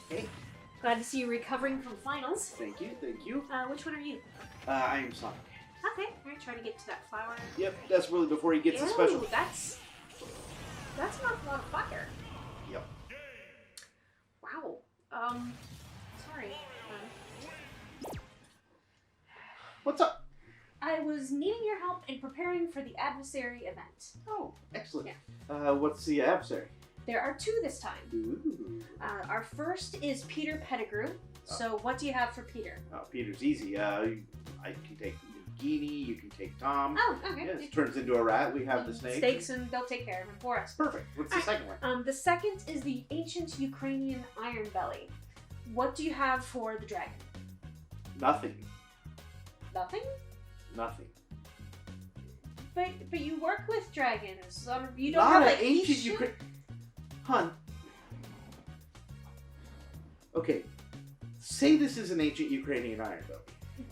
Hey. Glad to see you recovering from finals. Thank you, thank you. Which one are you? I am Sonic. Okay, alright, trying to get to that flower. Yep, that's really before he gets the special. That's an awful lot of fire. Yep. Wow. Sorry. What's up? I was needing your help in preparing for the Adversary Event. Oh, excellent. Yeah. What's the adversary? There are two this time. Ooh. Our first is Peter Pettigrew. So what do you have for Peter? Oh, Peter's easy. I can take Nagini, you can take Tom. Oh, okay. Yeah, it turns into a rat. We have the snake. Snakes, and they'll take care of him for us. Perfect. What's the second one? The second is the Ancient Ukrainian Ironbelly. What do you have for the dragon? Nothing. Nothing? Nothing. But you work with dragons. You don't Not have an like ancient Ukrainian. Hun. Okay. Say this is an ancient Ukrainian Ironbelly.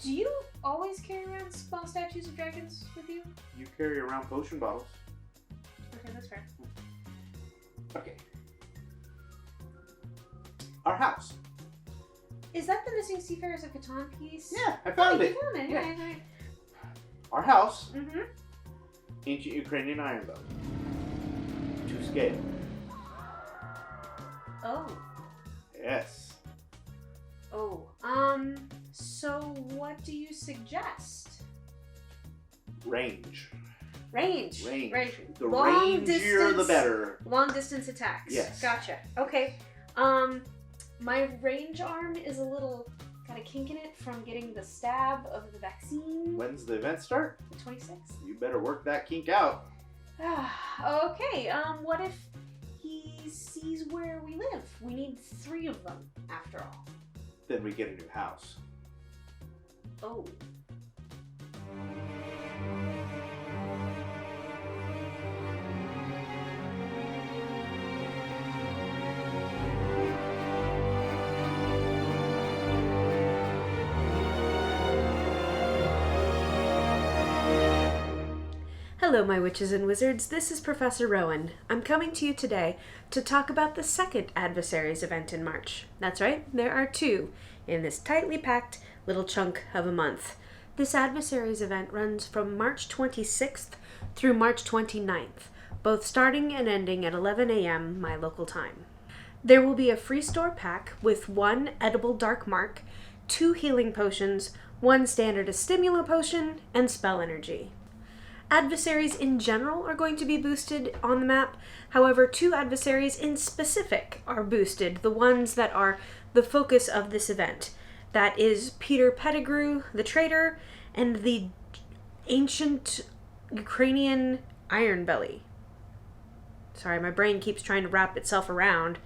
Do you always carry around small statues of dragons with you? You carry around potion bottles. Okay, that's fair. Okay. Our house. Is that the missing Seafarers of Catan piece? Yeah, I found it. You found it. Yeah. Okay. Our house. Mm-hmm. Ancient Ukrainian Ironbelly. To scale. Oh. Yes. Oh. So what do you suggest? Range. Range. Range. The Long rangier distance, the better. Long distance attacks. Yes. Gotcha. Okay. My range arm is a little kind of kink in it from getting the stab of the vaccine. When's the event start? The 26th. You better work that kink out. Okay. What if he sees where we live? We need 3 of them, after all. Then we get a new house. Oh. Hello, my witches and wizards. This is Professor Rowan. I'm coming to you today to talk about the second Adversaries event in March. That's right, there are 2 in this tightly packed little chunk of a month. This Adversaries event runs from March 26th through March 29th, both starting and ending at 11 a.m. my local time. There will be a free store pack with 1 edible dark mark, 2 healing potions, 1 standard stimulant potion, and spell energy. Adversaries in general are going to be boosted on the map. However, 2 adversaries in specific are boosted, the ones that are the focus of this event. That is Peter Pettigrew, the Traitor, and the Ancient Ukrainian Ironbelly. Sorry, my brain keeps trying to wrap itself around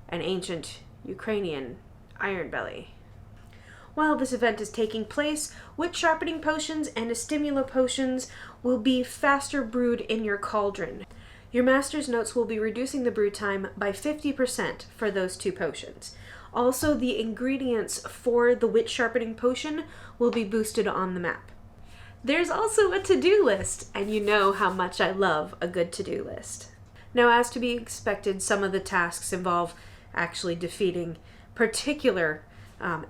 an Ancient Ukrainian Ironbelly. While this event is taking place, wit sharpening potions and stimulant potions will be faster brewed in your cauldron. Your master's notes will be reducing the brew time by 50% for those 2 potions. Also, the ingredients for the wit sharpening potion will be boosted on the map. There's also a to-do list, and you know how much I love a good to-do list. Now, as to be expected, some of the tasks involve actually defeating particular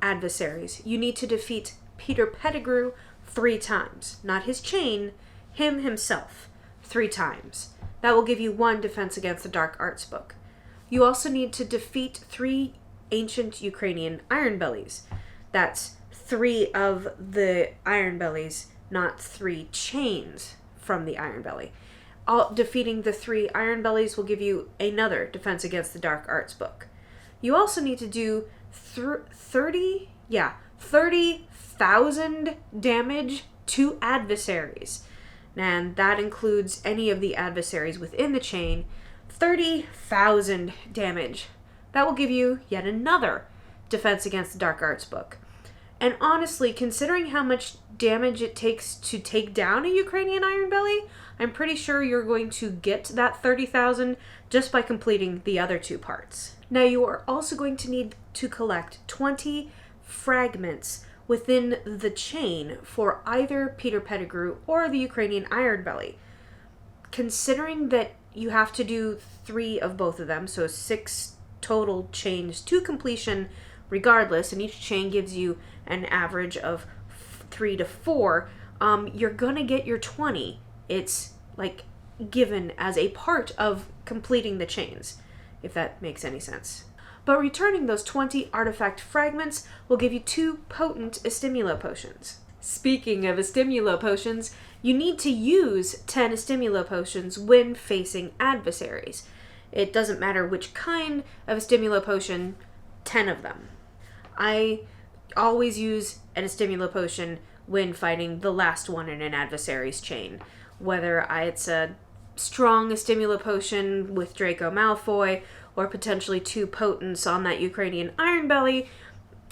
adversaries. You need to defeat Peter Pettigrew 3 times. Not his chain, him himself 3 times. That will give you 1 defense against the Dark Arts book. You also need to defeat 3 ancient Ukrainian Ironbellies. That's 3 of the Ironbellies, not 3 chains from the Ironbelly. Defeating the 3 Ironbellies will give you another defense against the Dark Arts book. You also need to do 30,000 damage to adversaries. And that includes any of the adversaries within the chain. 30,000 damage. That will give you yet another defense against the Dark Arts book. And honestly, considering how much damage it takes to take down a Ukrainian Ironbelly, I'm pretty sure you're going to get that 30,000 just by completing the other 2 parts. Now, you are also going to need to collect 20 fragments within the chain for either Peter Pettigrew or the Ukrainian Ironbelly. Considering that you have to do 3 of both of them, so 6 total chains to completion regardless, and each chain gives you an average of 3 to 4, you're gonna get your 20. It's like given as a part of completing the chains, if that makes any sense. But returning those 20 artifact fragments will give you 2 potent Estimulo potions. Speaking of Estimulo potions, you need to use 10 Estimulo potions when facing adversaries. It doesn't matter which kind of Estimulo potion, 10 of them. I always use an Estimulo potion when fighting the last one in an adversary's chain. Whether it's a strong Estimulo potion with Draco Malfoy, or potentially 2 potents on that Ukrainian Ironbelly,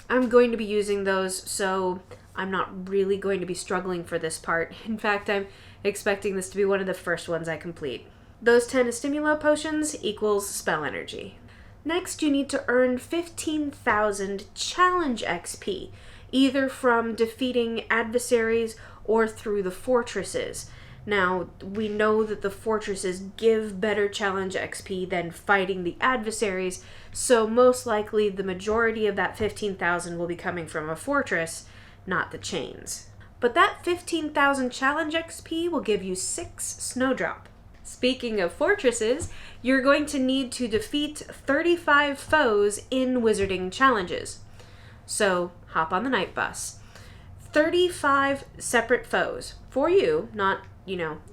I'm going to be using those, so I'm not really going to be struggling for this part. In fact, I'm expecting this to be one of the first ones I complete. Those 10 Estimulo potions equals spell energy. Next, you need to earn 15,000 challenge XP, either from defeating adversaries or through the fortresses. Now, we know that the fortresses give better challenge XP than fighting the adversaries, so most likely the majority of that 15,000 will be coming from a fortress, not the chains. But that 15,000 challenge XP will give you 6 Snowdrop. Speaking of fortresses, you're going to need to defeat 35 foes in wizarding challenges. So, hop on the night bus. 35 separate foes. For you, not,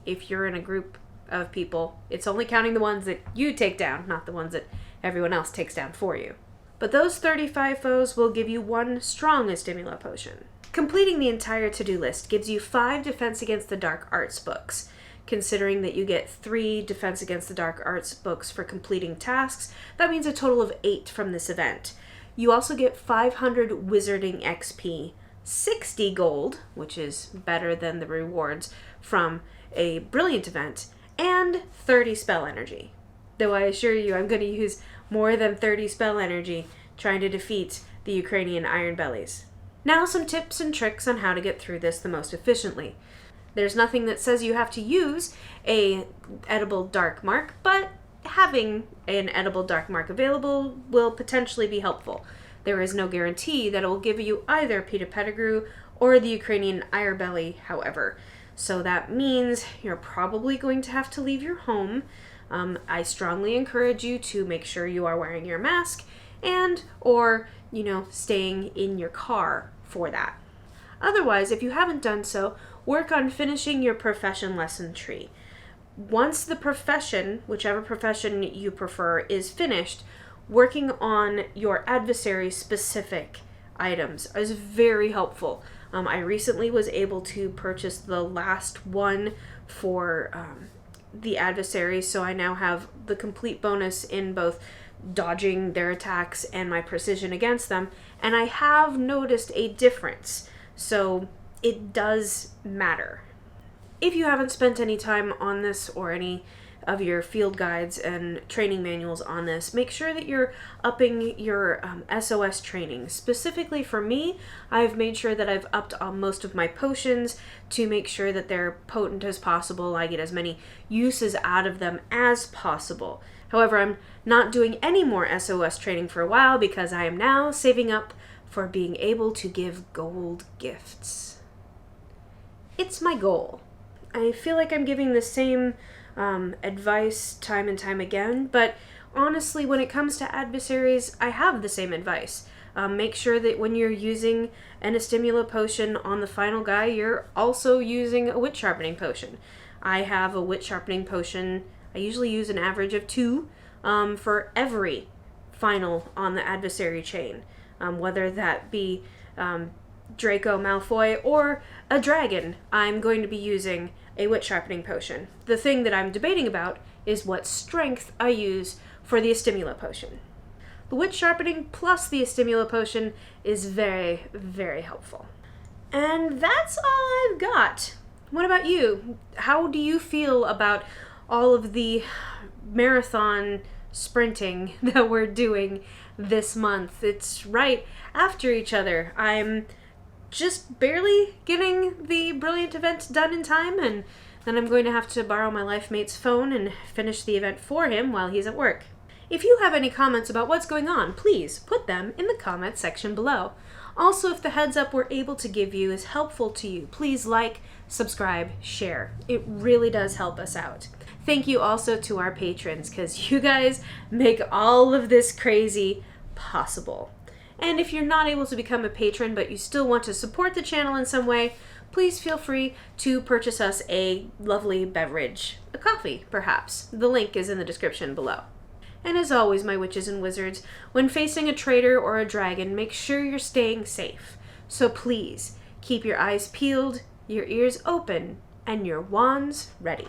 if you're in a group of people, it's only counting the ones that you take down, not the ones that everyone else takes down for you. But those 35 foes will give you 1 strong Estimulo potion. Completing the entire to-do list gives you 5 Defense Against the Dark Arts books. Considering that you get 3 Defense Against the Dark Arts books for completing tasks, that means a total of 8 from this event. You also get 500 Wizarding XP, 60 gold, which is better than the rewards from a Brilliant event, and 30 spell energy. Though I assure you I'm going to use more than 30 spell energy trying to defeat the Ukrainian Ironbellies. Now some tips and tricks on how to get through this the most efficiently. There's nothing that says you have to use an edible dark mark, but having an edible dark mark available will potentially be helpful. There is no guarantee that it will give you either Peter Pettigrew or the Ukrainian Ironbelly, however. So that means you're probably going to have to leave your home. I strongly encourage you to make sure you are wearing your mask or staying in your car for that. Otherwise, if you haven't done so, work on finishing your profession lesson tree. Once the profession, whichever profession you prefer, is finished, working on your adversary-specific items is very helpful. I recently was able to purchase the last one for the adversaries, so I now have the complete bonus in both dodging their attacks and my precision against them, and I have noticed a difference. So it does matter. If you haven't spent any time on this or any of your field guides and training manuals on this, make sure that you're upping your SOS training. Specifically for me, I've made sure that I've upped on most of my potions to make sure that they're potent as possible. I get as many uses out of them as possible. However, I'm not doing any more SOS training for a while because I am now saving up for being able to give gold gifts. It's my goal. I feel like I'm giving the same advice time and time again, but honestly, when it comes to adversaries, I have the same advice. Make sure that when you're using an Estimulo potion on the final guy, you're also using a Wit Sharpening potion. I have a Wit Sharpening potion. I usually use an average of 2 for every final on the adversary chain. Whether that be Draco Malfoy or a dragon, I'm going to be using a Wit Sharpening potion. The thing that I'm debating about is what strength I use for the Estimulo potion. The Wit Sharpening plus the Estimulo potion is very, very helpful. And that's all I've got. What about you? How do you feel about all of the marathon sprinting that we're doing this month? It's right after each other. I'm just barely getting the Brilliant event done in time, and then I'm going to have to borrow my life mate's phone and finish the event for him while he's at work. If you have any comments about what's going on, please put them in the comments section below. Also, if the heads up we're able to give you is helpful to you, please like, subscribe, share. It really does help us out. Thank you also to our patrons, because you guys make all of this crazy possible. And if you're not able to become a patron, but you still want to support the channel in some way, please feel free to purchase us a lovely beverage, a coffee, perhaps. The link is in the description below. And as always, my witches and wizards, when facing a traitor or a dragon, make sure you're staying safe. So please, keep your eyes peeled, your ears open, and your wands ready.